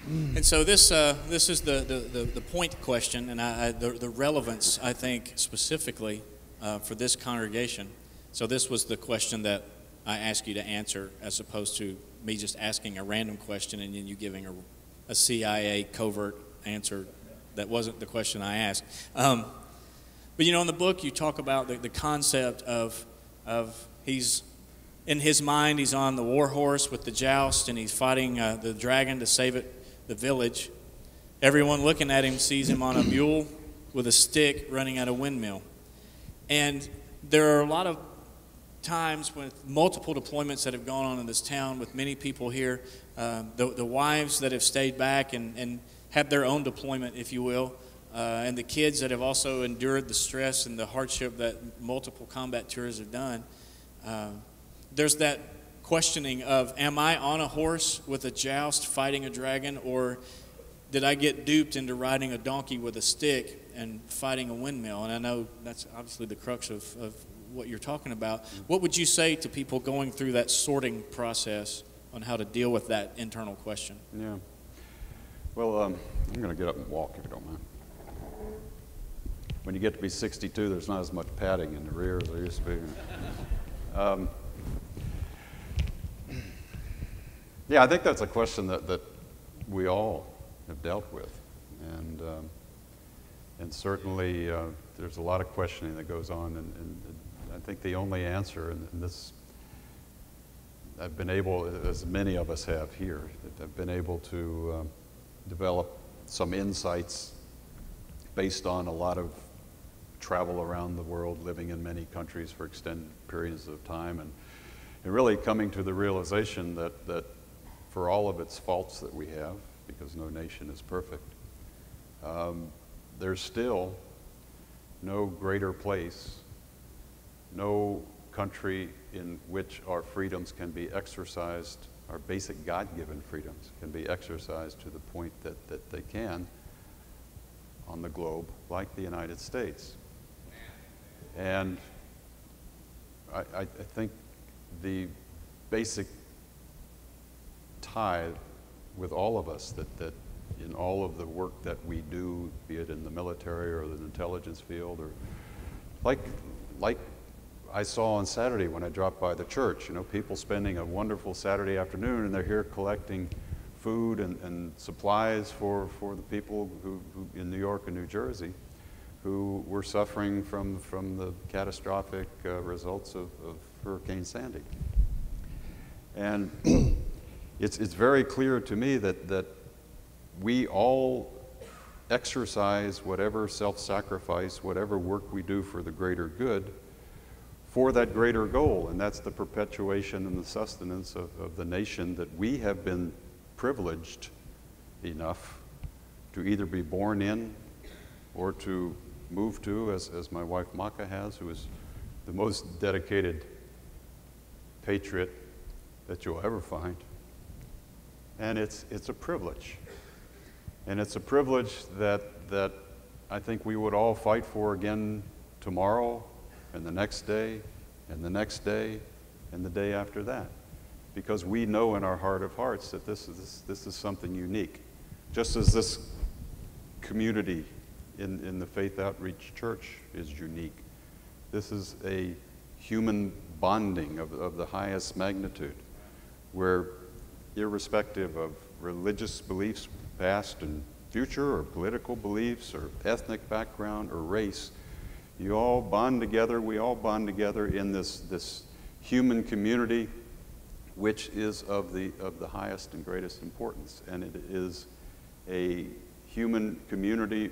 And so this is the point question, and the relevance, I think, specifically for this congregation. So this was the question that I asked you to answer, as opposed to me just asking a random question and then you giving a CIA covert answer that wasn't the question I asked. But in the book you talk about the concept of he's in his mind, he's on the war horse with the joust, and he's fighting the dragon to save the village. Everyone looking at him sees him on a mule with a stick running at a windmill. And there are a lot of times with multiple deployments that have gone on in this town with many people here, the wives that have stayed back and had their own deployment, if you will, and the kids that have also endured the stress and the hardship that multiple combat tours have done. There's that questioning of, am I on a horse with a joust fighting a dragon, or did I get duped into riding a donkey with a stick and fighting a windmill? And I know that's obviously the crux of what you're talking about. What would you say to people going through that sorting process on how to deal with that internal question? Yeah. Well, I'm going to get up and walk, if you don't mind. When you get to be 62, there's not as much padding in the rear as there used to be. Yeah, I think that's a question that we all have dealt with, and certainly there's a lot of questioning that goes on, and I think the only answer, and this I've been able, as many of us have here, I've been able to develop some insights based on a lot of travel around the world, living in many countries for extended periods of time, and really coming to the realization that for all of its faults that we have, because no nation is perfect, there's still no greater place, no country in which our freedoms can be exercised, our basic God-given freedoms can be exercised to the point that they can on the globe, like the United States. And I think the basic tie with all of us that in all of the work that we do, be it in the military or the intelligence field, or like I saw on Saturday when I dropped by the church, people spending a wonderful Saturday afternoon, and they're here collecting food and supplies for the people who in New York and New Jersey who were suffering from the catastrophic results of Hurricane Sandy. And it's very clear to me that we all exercise whatever self-sacrifice, whatever work we do for the greater good, for that greater goal, and that's the perpetuation and the sustenance of the nation that we have been privileged enough to either be born in or to move to, as my wife Maka has, who is the most dedicated patriot that you'll ever find. And it's a privilege. And it's a privilege that I think we would all fight for again tomorrow, and the next day, and the next day, and the day after that. Because we know in our heart of hearts that this is something unique. Just as this community in the Faith Outreach Church is unique. This is a human bonding of the highest magnitude, where irrespective of religious beliefs, past and future, or political beliefs, or ethnic background, or race, you all bond together, we all bond together in this human community, which is of the highest and greatest importance. And it is a human community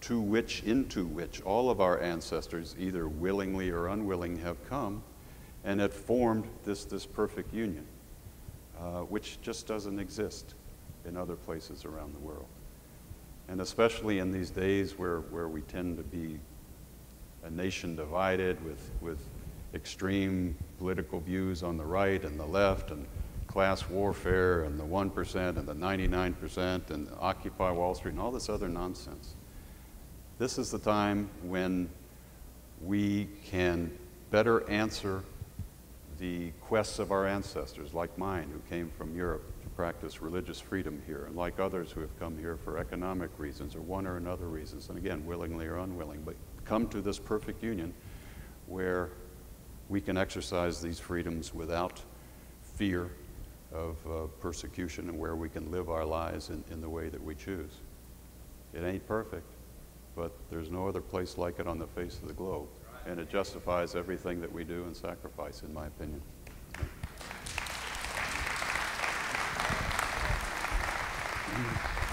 into which all of our ancestors, either willingly or unwilling, have come and have formed this perfect union, which just doesn't exist in other places around the world. And especially in these days where we tend to be a nation divided with extreme political views on the right and the left, and class warfare, and the 1% and the 99%, and Occupy Wall Street, and all this other nonsense. This is the time when we can better answer the quests of our ancestors, like mine, who came from Europe practice religious freedom here, and like others who have come here for economic reasons or one or another reasons, and again, willingly or unwilling, but come to this perfect union where we can exercise these freedoms without fear of persecution, and where we can live our lives in the way that we choose. It ain't perfect, but there's no other place like it on the face of the globe, and it justifies everything that we do and sacrifice, in my opinion. Mm-hmm.